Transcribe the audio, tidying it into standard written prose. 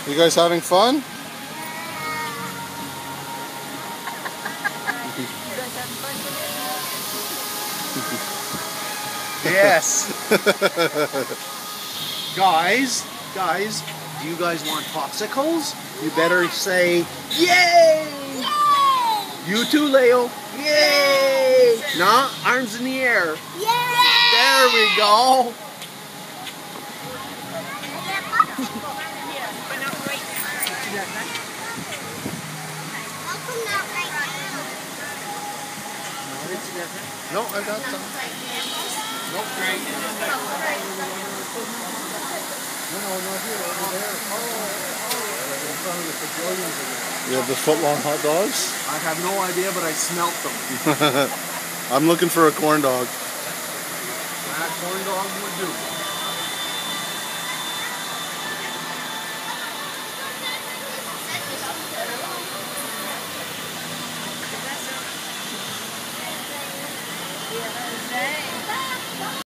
You guys having fun? Yes. Guys, do you guys want popsicles? You better say, yay! Yay! You too, Leo. Yay! Nah, arms in the air. Yay! There we go. No, I got some. Nope. No, not here, over there. Oh, in front of the pavilions again. You have the foot-long hot dogs? I have no idea, but I smelt them. I'm looking for a corn dog. That corn dog would do. Yeah,